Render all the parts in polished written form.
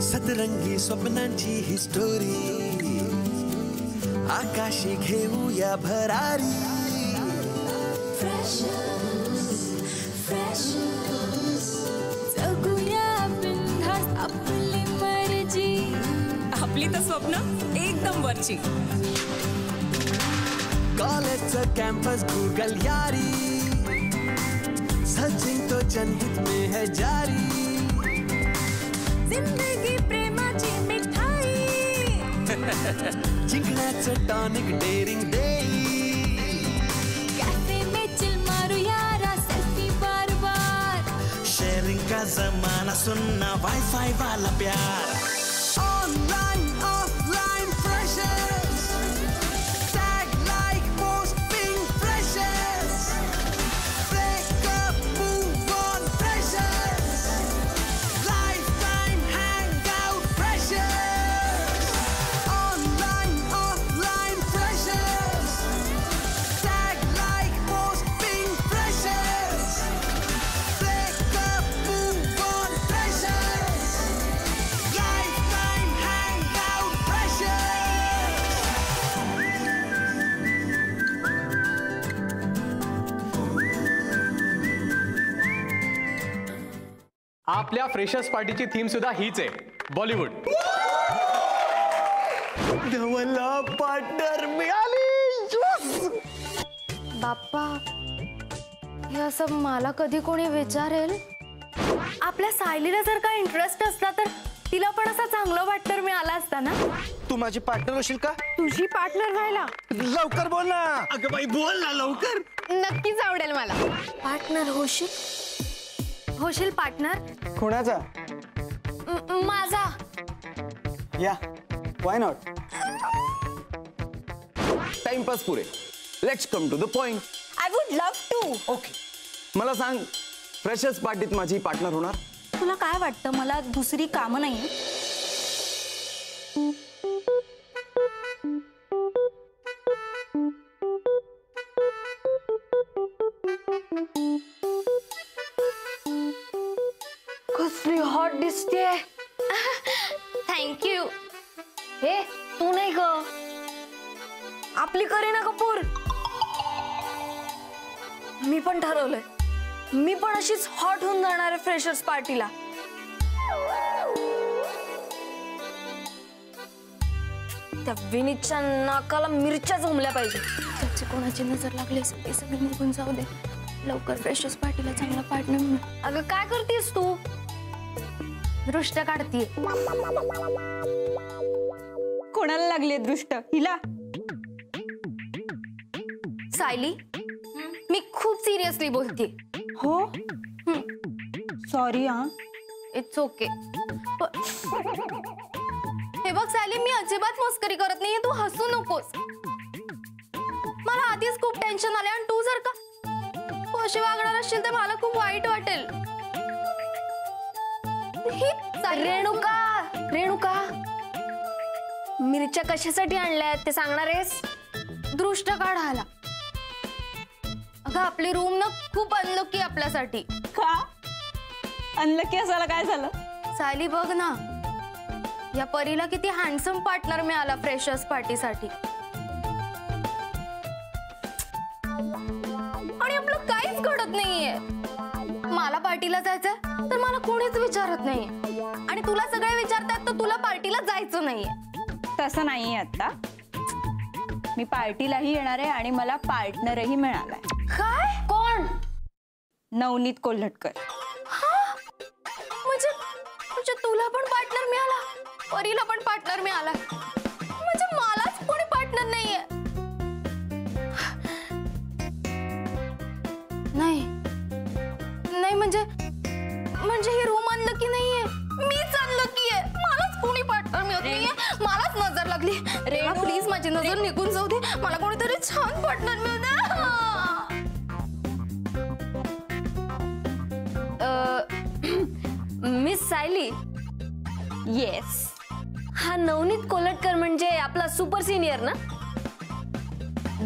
सतरंगी स्वप्नांची ही स्टोरी आकाशी घेऊया भरारी जगूया बिनधास्त आपली मर्जी आपली तर स्वप्न एकदम वरची कॉलेजचं कॅम्पस गूगल यारी सचिन तो जनहित में है जारी जिंदगी प्रेमाची मिठाई जिंकण्याचं टॉनिक डेअरिंग देई कैफे में चिल मारू यारा सेल्फी बार बार शेयरिंग का जमाना सुनना वाईफाई वाला प्यार online offline freshers tag like post ping freshers breakup move on freshers life time hang out freshers online offline freshers tag like post ping freshers breakup move on freshers life time hang out freshers आपल्या freshers पार्टीची theme सुद्धा हीच आहे, बॉलिवूड. धवला partner मिळाली. बाप्पा, हे असं मला कधी कोणी विचारेल? आपल्या सायलीला जर का इंटरेस्ट असला तर तिला पण असा चांगला पार्टनर मिळाला असता ना. तू माझी पार्टनर होशील का? तुझी पार्टनर व्हायला लवकर बोल ना. अगं बाई बोल ना लवकर. नक्कीच आवडेल मला. पार्टनर होशील? होशील पार्टनर? कोणाचा? माझा. Yeah, why not? टाइमपास पुरे. Let's come to the point. I would love to. Okay, मला सांग, फ्रेशर्स पार्टीत माझी पार्टनर होणार? तुला काय वाटतं, मला दुसरी कामं नाही? कसली हॉट दिसते. थँक्यू. हे तू नाही ग, आपली करीना कपूर. मी पण ठरवलंय, मी पण अशीच हॉट होऊन जाणार आहे फ्रेशर्स पार्टीला. त्या विनीतच्या नाकाला मिरच्या जमल्या पाहिजे. त्याची कोणाची नजर लागली असेल ते सगळे निघून जाऊ दे. लवकर फ्रेशर्स पार्टीला चांगला पार्टनर मिळेल. अगं काय करतेस तू? दृष्ट काढतीये. कोणाला लागले दृष्ट? हिला? सायली, मी खूप सिरियसली बोलते. हो, सॉरी. हा, इट्स ओके. हे बघ सायली, मी अजिबात मस्करी करत नाहीये. तू हसू नकोस. मला आधीच खूप टेन्शन आले आणि तू जर का अशी वागणार असशील तर मला खूप वाईट वाटेल. रेणुका, रेणुका, मिरच्या कशासाठी आणल्यात ते सांगणार आहेस? दृष्ट काढायला. अगं आपली रूम ना खूप अनलकी आपल्यासाठी. का अनलकी असायला काय झालं? सायली बघ ना, या परीला किती हँडसम पार्टनर मिळाला फ्रेशर्स पार्टीसाठी. आणि आपलं काहीच घडत नाहीये. मला पार्टीला जायचंय तर मला कोणीच विचारत नाहीये, आणि तुला सगळे विचारतात तर तुला पार्टीला जायचं नाहीये. तसं नाहीये आता. मी पार्टीलाही येणार आहे आणि मला पार्टनरही मिळालाय. काय? कोण? नवनीत कोल्हटकर. म्हणजे तुला पण पार्टनर मिळाला, परीला पण पार्टनर मिळाला, म्हणजे मलाच कोणी पार्टनर नाहीये. नाही नाही, म्हणजे ही रूम अनलकी नाहीये, मीच अनलकी आहे. मलाच कोणी पार्टनर मिळत नाहीये. मलाच नजर लागली. रेणू प्लीज माझी नजर निघून जाऊ दे. मला कोणीतरी छान पार्टनर मिळू दे. मिस सायली. येस. हा नवनीत कोल्हटकर म्हणजे आपला सुपर सिनियर ना,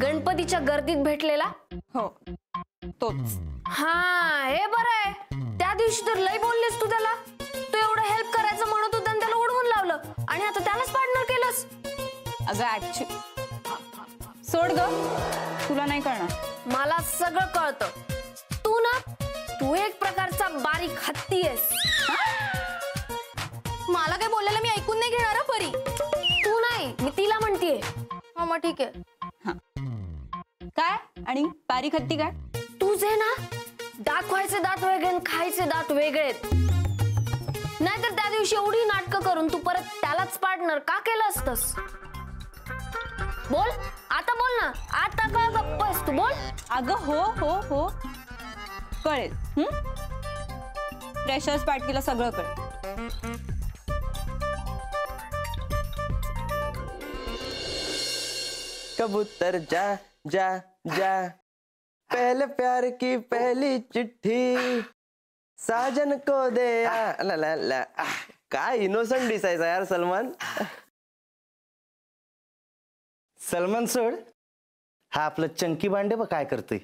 गणपतीच्या गर्दीत भेटलेला? हो, तोच. हा, हे बरं आहे. त्या दिवशी तर लय बोललीस तू त्याला. तू एवढं हेल्प करायचं म्हणत होता आणि त्याला उडवून आणि आता त्यालाच पार्टनर केलंस. अगं ऍक्च्युली सोड ग, तुला नाही कळणार. मला सगळं कळतं. तू एक प्रकारचा बारीक हत्ती आहेस. मला काय बोलायला मी ऐकून नाही घेणार परी. तू नाही, मी तिला म्हणतेय. हा मग ठीक आहे. काय आणि बारीक हत्ती काय? तुझे ना दात व्हायचे दात वेगळे आणि खायचे दात वेगळे. नाहीतर त्या दिवशी एवढी नाटकं करून तू परत त्यालाच पार्टनर का केलं असतस? बोल आता, बोल ना आता. काय गप्प आहेस तू? बोल. अगं हो हो हो कळेल. फ्रेशर्स पार्टीला सगळं कळेल. कबूतर जा जा जा, पहले प्यार की पहली चिट्ठी साजन को दे. ला ला ला. काय इनोसंट दिसायचा यार सलमान. सलमान सोड, हा आपलं चंकी बांडे बघ काय करतोय.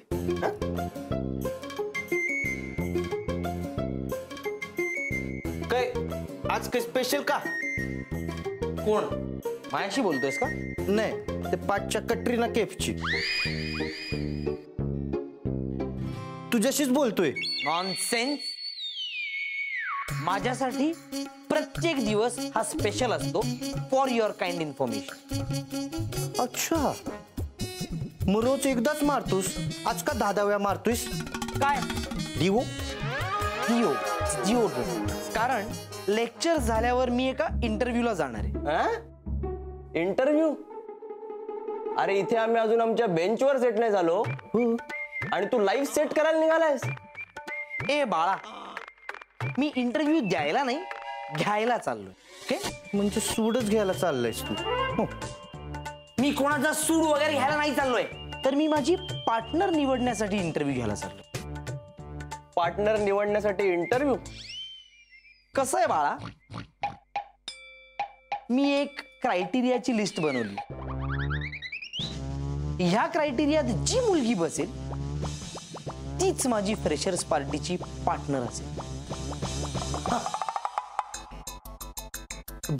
काय आज काही स्पेशल का? कोण माझ्याशी बोलतोयस का? नाही, ते पाठच्या कटरीना केफची. तुझ्याशीच बोलतोय. नॉनसेन्स. माझ्यासाठी प्रत्येक दिवस हा स्पेशल असतो. For your kind information. अच्छा, मग रोज एकदाच मारतोस, आज का 10 वेळा मारतोयस? काय? डिवो जिओ. कारण लेक्चर झाल्यावर मी एका इंटरव्ह्यूला जाणार आहे. इंटरव्ह्यू? अरे इथे आम्ही अजून आमच्या बेंचवर सेट नाही झालो आणि तू लाईव्ह सेट करायला निघालायस. ए बाळा, मी इंटरव्ह्यू द्यायला नाही, घ्यायला चाललोय. ओके? म्हणजे सूडच घ्यायला चाललायस तू? हो. मी कोणाचा सूड वगैरे घ्यायला नाही चाललोय, तर मी माझी पार्टनर निवडण्यासाठी इंटरव्ह्यू घ्यायला चाललोय. पार्टनर निवडण्यासाठी इंटरव्ह्यू? कसं आहे बाळा, मी एक क्रायटेरियाची लिस्ट बनवली. ह्या क्रायटेरियात जी मुलगी बसेल तीच माझी फ्रेशर्स पार्टीची पार्टनर असेल.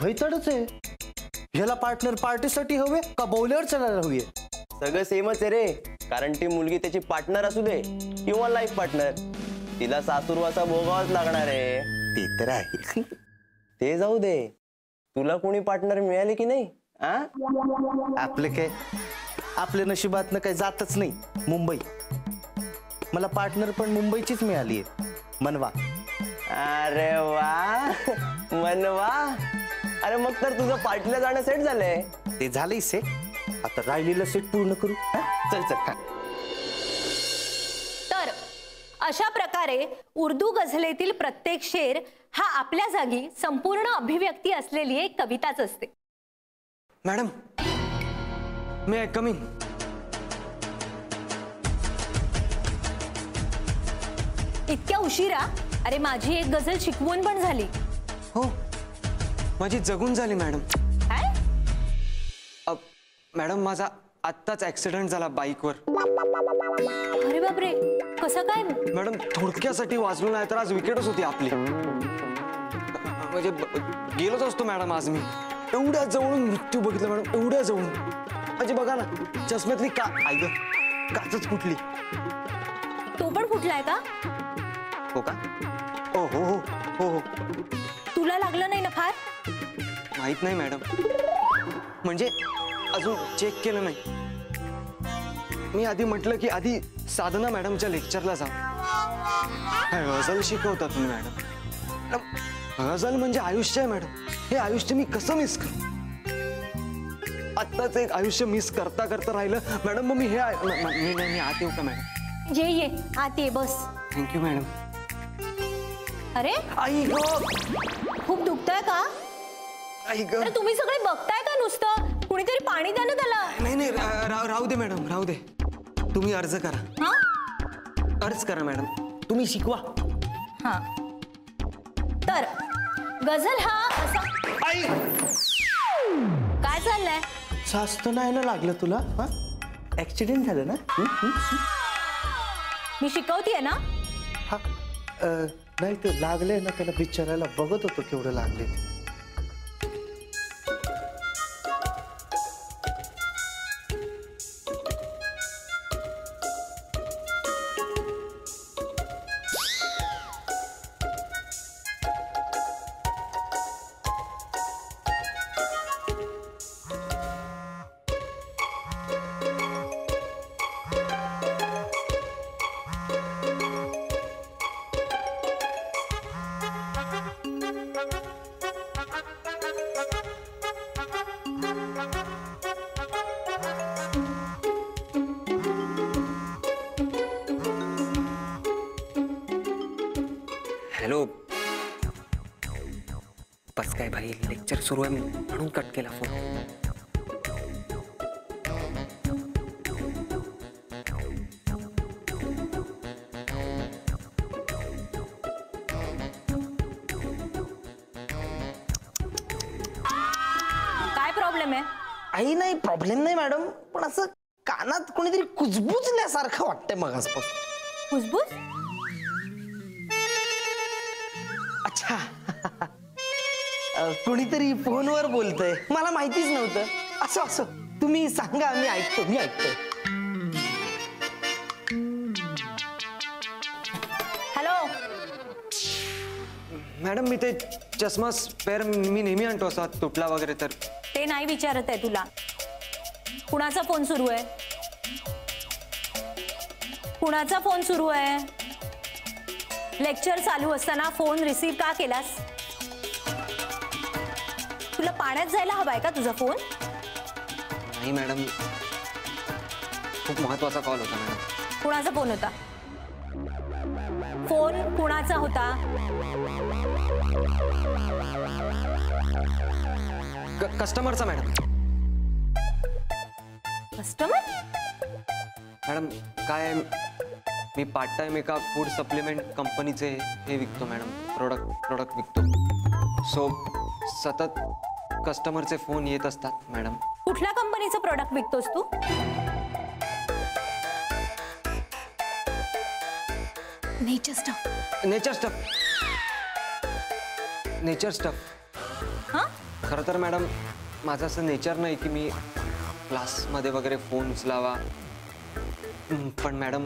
भैतडच आहे. ह्याला पार्टनर पार्टीसाठी हवे का बौलेवर चढायला हवी? सगळं सेमच आहे रे. कारण ती मुलगी त्याची पार्टनर असू दे किंवा लाईफ पार्टनर, तिला सासुरवासा भोगावाच लागणार आहे. ते तर आहे. ते जाऊ दे, तुला कोणी पार्टनर मिळाले की नाही? आपले काय, आपल्या नशिबातनं काही जातच नाही. मुंबई, मला पार्टनर पण मुंबईचीच मिळाली आहे. मनवा. अरे वा, मनवा. अरे मग तर तुझं पार्टीला जाणं सेट झालंय. ते झालंय सेट, आता राहिलेलं सेट पूर्ण करू. चल चल. तर अशा प्रकारे उर्दू गझलेतील प्रत्येक शेर हा आपल्या जागी संपूर्ण अभिव्यक्ती असलेली एक कविताच असते. Madam, may I come in? इतक्या उशिरा? अरे माझी एक गझल शिकवून पण झाली. हो, माझी जगून झाली मॅडम. काय? मॅडम, माझा आत्ताच ऍक्सिडेंट झाला बाईकवर. अरे बापरे, कसं काय? मॅडम, थोडक्यासाठी वाचलो नाही तर आज विकेटच होती आपली. म्हणजे गेलोच असतो मॅडम आज मी. एवढ्या जवळून मृत्यू बघितला मॅडम, एवढ्या जवळून. म्हणजे बघा ना, चष्म्यातली काचच फुटली. तो पण फुटलाय का? हो का? हो हो हो हो हो. तुला लागलं नाही ना फार? माहित नाही मॅडम, म्हणजे अजून चेक केलं नाही. मी आधी म्हटलं की आधी साधना मॅडमच्या लेक्चरला जा. गझल शिकवतात तुम्ही मॅडम. गझल म्हणजे आयुष्य आहे मॅडम. हे आयुष्य मी कसं मिस करू? आत्ताच एक आयुष्य मिस करता करता राहिलं मॅडम. मग मी हे मी आत येऊ का मॅडम? ये आत ये, बस. Thank you madam. अरे आई ग, खूप दुखतंय का? आई ग. अरे तुम्ही सगळे बघताय का नुसतं? कुणीतरी पाणी द्या ना त्याला. नाही राहू दे मॅडम, राहू दे. तुम्ही अर्ज करा. हा, अर्ज करा मॅडम, तुम्ही शिकवा. हा. तर गझल हा असा. काय चाललंय? जास्त नाही ना लागलं तुला? ऍक्सिडेंट झालं ना? मी शिकवतीये ना. हा, नाही ते लागले ना, त्याला विचारायला बघत होतो केवढं लागले. सॉरी लेक्चर सुरू आहे म्हणून कट केला फोन. काय प्रॉब्लेम आहे? आई नाही प्रॉब्लेम नाही मॅडम, पण असं कानात कोणीतरी कुजबुजल्यासारखं वाटतंय मगासपासून. कुजबूज? अच्छा कोणीतरी फोनवर बोलतंय, मला माहितीच नव्हतं. असं असं तुम्ही सांगा, मी ऐकतो. हॅलो. मॅडम मी ते चष्मा स्पेअर मी नेहमी आणतो असा तुटला वगैरे तर. ते नाही विचारत आहे तुला. कुणाचा फोन सुरू आहे? कुणाचा फोन सुरू आहे? लेक्चर चालू असताना फोन रिसीव्ह का केलास? तुला पाण्यात जायला हवाय का तुझा फोन? नाही मॅडम, खूप महत्वाचा कॉल होता मॅडम. कुणाचा फोन होता? फोन कुणाचा होता? कस्टमरचा मॅडम. कस्टमर? मॅडम काय मी पार्ट टाइम एका फूड सप्लिमेंट कंपनीचे हे विकतो मॅडम, प्रोडक्ट विकतो. सो सतत कस्टमरचे फोन येत असतात मॅडम. कुठल्या कंपनीचं प्रोडक्ट विकतोस तू? Nature stuff. हां? खरं तर मॅडम माझं असं नेचर नाही की मी क्लासमध्ये वगैरे फोन उचलावा, पण मॅडम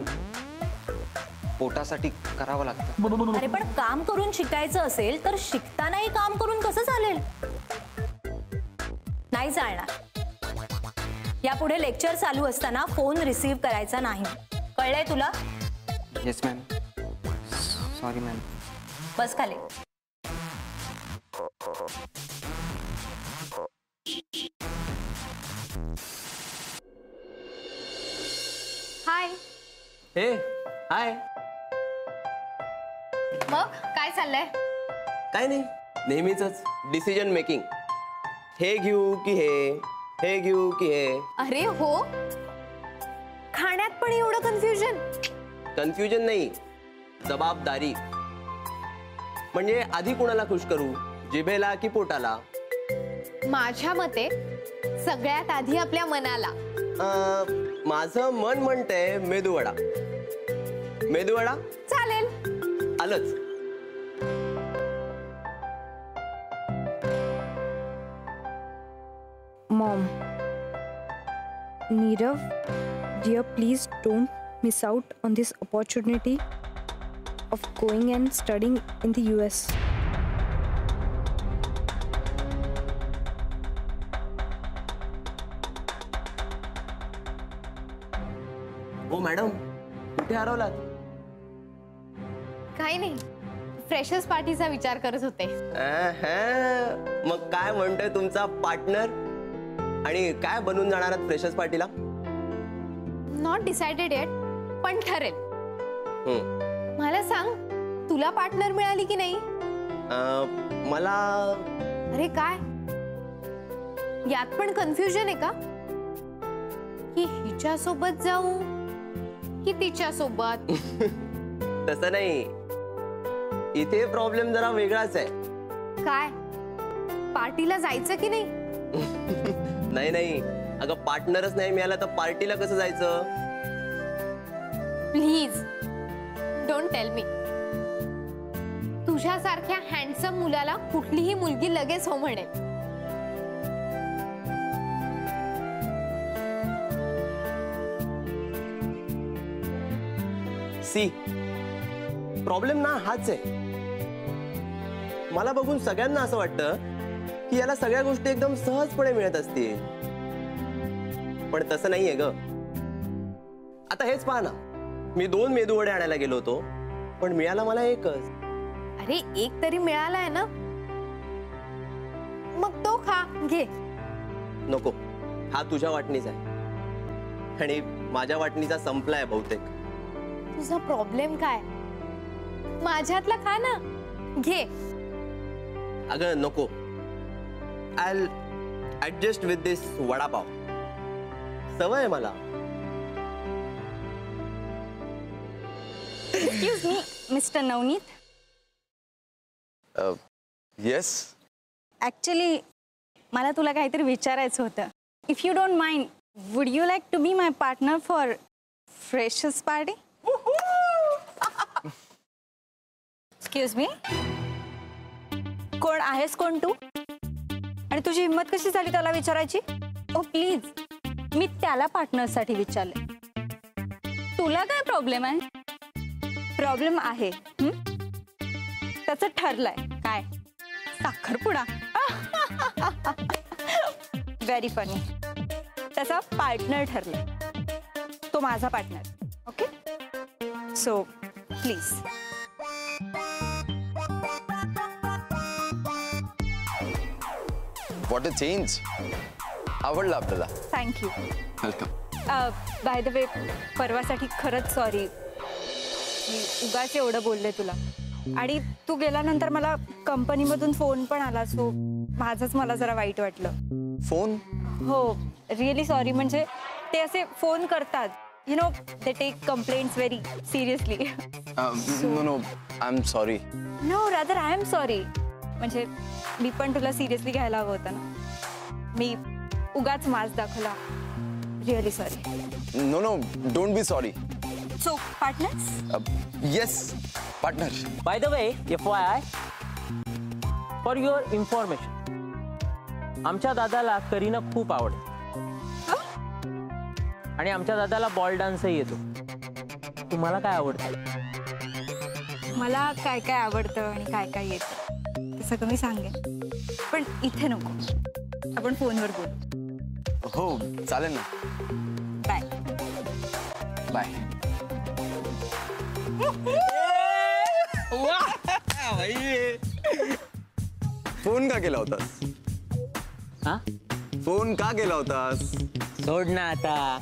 पोटासाठी करावं लागतं. अरे पण काम करून शिकायचं असेल तर शिकतानाही काम करून कसं चालेल? नाही चालणार. यापुढे लेक्चर चालू असताना फोन रिसीव्ह करायचा नाही. कळलंय तुला? Yes ma'am. Sorry ma'am. बस खाली. हाय. हे हाय. मग काय चाललंय? काय नाही, नेहमीच डिसिजन मेकिंग. हे घेऊ की हे घेऊ की हे. अरे हो, खाण्यात पण एवढं कन्फ्युजन? कन्फ्युजन नाही, जबाबदारी. म्हणजे आधी कुणाला खुश करू, जिभेला की पोटाला? माझ्या मते सगळ्यात आधी आपल्या मनाला. माझं मन म्हणतंय मेदूवडा. मेदूवडा चालेल. आलंच. Mom, Nirav, dear, please don't miss out on this opportunity of going and studying in the US. हो मॅडम, कुठे हरवलात? काही नाही, फ्रेशर्स पार्टीचा विचार करत होते. मग काय म्हणतोय तुमचा पार्टनर? आणि काय बनून जाणार आहात फ्रेशर्स पार्टीला? नॉट डिसाइडेड येट, पण ठरेल. मला सांग, तुला पार्टनर मिळाली की नाही? मला. अरे काय यात पण कन्फ्युजन आहे का? की हिच्या सोबत जाऊ की तिच्या सोबत? तसं नाही, इथे प्रॉब्लेम जरा वेगळाच आहे. काय पार्टीला जायचं की नाही? नाही नाही, अगं पार्टनरच नाही मिळाला तर पार्टीला कसं जायचं? Please don't tell me. तुझ्यासारख्या हँडसम मुलाला कुठलीही मुलगी लगेच हो म्हणेल. सी, प्रॉब्लेम ना हाच आहे. मला बघून सगळ्यांना असं वाटतं की याला सगळ्या गोष्टी एकदम सहजपणे मिळत असतील, पण तसं नाहीये ग. आता हेच पहा ना, मी 2 मेदूवडे आणायला गेलो होतो, पण मिळाला मला एकच. अरे एक तरी मिळालाय ना, मग तो खा. घे. नको, हा तुझ्या वाटणीचा आहे आणि माझ्या वाटणीचा संपलाय बहुतेक. तुझा प्रॉब्लेम काय? माझ्यातला खा ना. घे. अगं नको, I'll adjust with this vada pav. सवय आहे मला. Excuse me, Mr. Navneet. Yes. Actually, मला तुला काहीतरी विचारायचं होतं. If you don't mind, would you like to be my partner for freshers party? Excuse me, कोण आहेस कोण तू आणि तुझी हिंमत कशी झाली त्याला विचारायची? Oh please, मी त्याला पार्टनरसाठी विचारले. तुला काय प्रॉब्लेम आहे? प्रॉब्लेम आहे. त्याचं ठरलंय काय? साखरपुडा. Very funny. त्याचा पार्टनर ठरलाय. तो माझा partner. Okay, so please. What a change. आवडलं आपल्याला. Thank you. Welcome. By the way, परवासाठी खरंच सॉरी. मी उगाच एवढं बोलले तुला. आणि तू गेल्यानंतर मला कंपनीमधून फोन पण आला, सो माझंच मला जरा वाईट वाटलं. फोन? हो, रिअली सॉरी. म्हणजे ते असे फोन करतात, you know, they take complaints very seriously. No no, I am sorry. No, rather I am sorry. म्हणजे मी पण तुला सिरियसली घ्यायला हवं होतं ना. मी उगाच मास दाखवला. Really sorry. No no, don't be sorry. So partners? Yes, partner. By the way, FYI, for your information, आमच्या दादाला करीना खूप आवडते आणि आमच्या दादाला बॉल डान्सही येतो. तुम्हाला काय आवडतं? मला काय काय आवडतं आणि काय काय येतं ते सगळं मी सांगेन, पण इथे नको. आपण फोनवर बोलू. हो, चालेल ना. बाय. बाय. फोन का केला होतास? हा, फोन का केला होतास? सोड ना आता.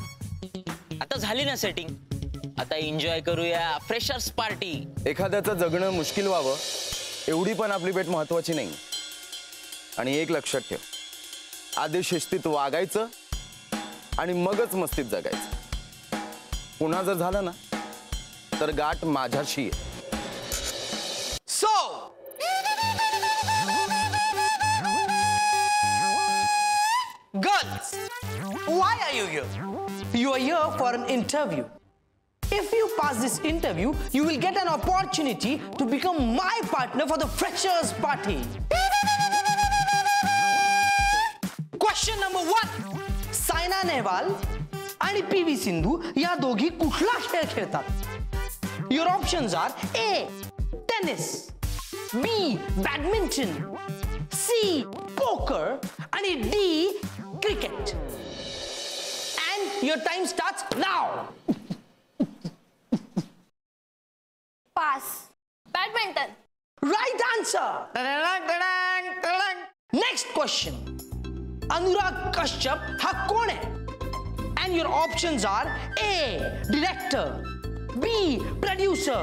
आता झाली ना सेटिंग. आता एन्जॉय करूया फ्रेशर्स पार्टी. एखाद्याचं जगणं मुश्किल व्हावं एवढी पण आपली भेट महत्वाची नाही. आणि एक लक्षात ठेव, आधी शिस्तीत वागायचं आणि मगच मस्तीत जगायचं. पुन्हा जर झालं ना तर गाठ माझ्याशी आहे. So, girls, why are you here? You are here for an interview. If you pass this interview, you will get an opportunity to become my partner for the freshers party. Question number 1. Saina Nehwal आणि PV Sindhu या दोघी कुठला खेळ खेळतात? Your options are A. Tennis, B. Badminton, C. Poker, and D. Cricket. And your time starts now. Pass. Badminton. Right answer. Next question. Anurag Kashyap हा कोण आहे? And your options are A. Director, B. Producer,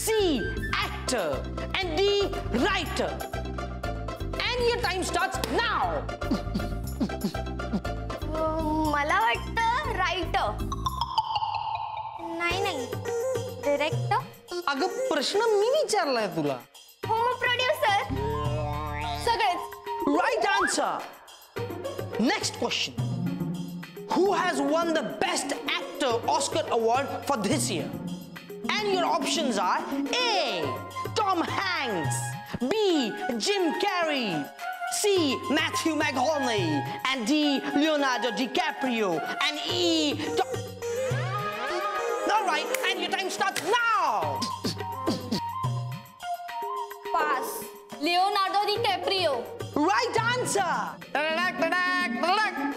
C. Actor, and D. Writer. And your time starts now. मला वाटतं writer. नाही, director. अगं, प्रश्न मी विचारलाय तुला. हो, मग प्रोड्युसर. सगळेच. Right answer. Next question. Who has won the Best Actor Oscar Award for this year? And your options are A. Tom Hanks, B. Jim Carrey, C. Matthew McConaughey, and D. Leonardo DiCaprio, and E. All right, and your time starts now. Pass. Leonardo DiCaprio. Right answer.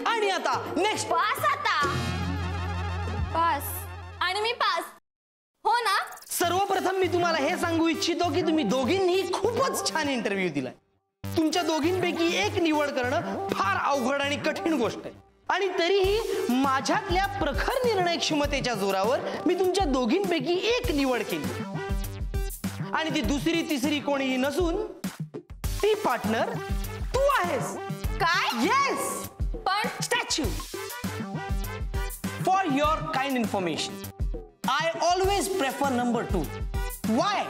आणि आता next. Pass आता. Pass. आणि मी pass. हो ना? सर्वप्रथम मी तुम्हाला हे सांगू इच्छितो की तुम्ही दोघींनी खूपच छान इंटरव्ह्यू दिलाय. तुमच्या दोघींपैकी एक निवड करणं फार अवघड आणि कठीण गोष्ट आहे. आणि तरीही माझ्यातल्या प्रखर निर्णय क्षमतेच्या जोरावर मी तुमच्या दोघींपैकी एक निवड केली. आणि ती दुसरी तिसरी कोणीही नसून ती पार्टनर तू आहेस. काय? येस पण statue. For your kind information I always prefer number 2. Y?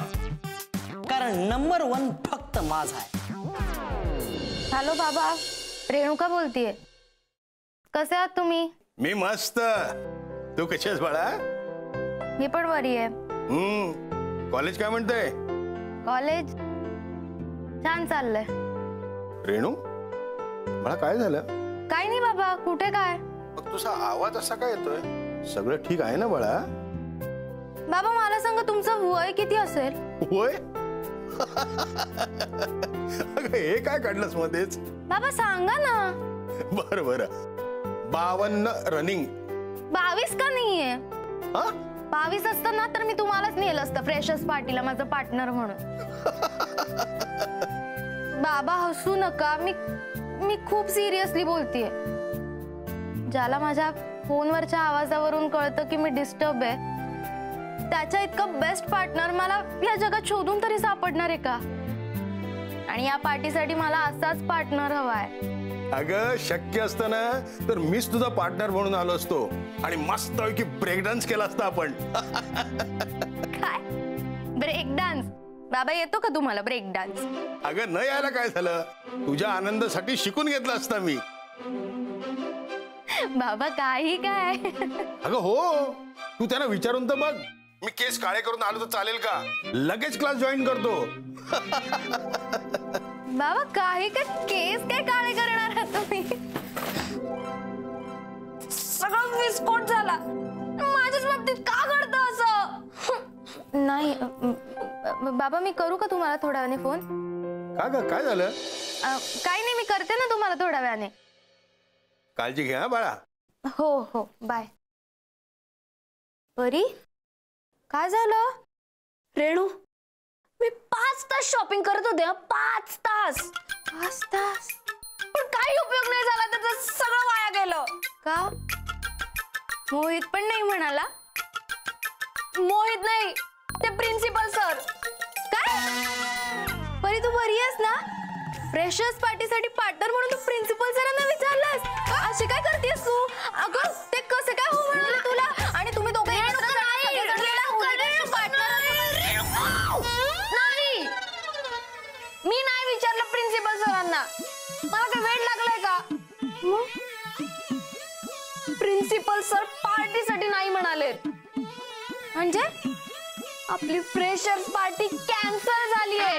कारण नंबर 1 फक्त माझा आहे. हॅलो बाबा, रेणुका बोलतीये. कसे आहात तुम्ही? मी मस्त. तू कशी आहेस बाळा? मी पण बरी आहे. कॉलेज काय म्हणतंय? कॉलेज छान चाललंय. रेणू बाळा काय झालं? काय नाही बाबा, कुठे काय? मग तुझा आवाज असा काय येतोय? सगळं ठीक आहे ना बाळा? बाबा मला सांगा, तुमचं वय किती असेल? होय अगं हे काय काढलंस मध्येच? बाबा सांगा ना. बर बर 52 रनिंग. 22 का नाहीये? 22 असतं ना तर मी तुम्हालाच नेलं असतं फ्रेशर्स पार्टीला माझं पार्टनर म्हणून. बाबा हसू नका, मी खूप सिरियसली बोलतेय. ज्याला माझ्या फोनवरच्या आवाजावरून कळतं की मी डिस्टर्ब आहे, त्याच्या इतकं बेस्ट पार्टनर मला या जगात शोधून तरी सापडणार आहे का? आणि या पार्टीसाठी मला असाच पार्टनर हवाय. अगं शक्य असतं ना तर मीच तुझा पार्टनर म्हणून आलो असतो आणि मस्त की ब्रेक डान्स केला असता आपण. काय ब्रेक डान्स? बाबा येतो का तुम्हाला ब्रेक डान्स? अगं न यायला काय झालं, तुझ्या आनंदासाठी शिकून घेतला असता मी. बाबा काही काय? अगं हो, तू त्यांना विचारून तर बघ. मी केस काळे करून आलो तर चालेल का? लगेच क्लास जॉईन करतो. बाबा काही काय केस काय काळे करणार आहात तुम्ही? सगळं विस्फोट झाला. माझ्याच बाबतीत का घडतं असं? नाही बाबा, मी करू का तुम्हाला थोड्या वेळाने फोन? का ग काय झालं? काही नाही, मी करते ना तुम्हाला थोड्या वेळाने. काळजी घ्या हा बाळा. हो हो बाय. परी काय झालं? रेणू मी 5 तास शॉपिंग करत होते. 5 तास. 5 तास? पण काही उपयोग नाही झाला, त्याचं सगळं वाया गेलं. का? मोहित पण नाही म्हणाला? मोहित नाही, ते प्रिन्सिपल सर. काय? परी तू बरी आहेस ना? फ्रेशर्स पार्टीसाठी पार्टनर म्हणून तू प्रिन्सिपल सरांना विचारलंस? अशी काय करतेस तू? अगं ते कसं काय हो म्हणाले तुला? आणि तुम्ही दोघे नाही, मी नाही विचारलं प्रिन्सिपल सरांना. मला काय वेळ लागलाय का? प्रिन्सिपल सर पार्टीसाठी नाही म्हणाले. म्हणजे आपली फ्रेशर्स पार्टी कॅन्सल झाली आहे.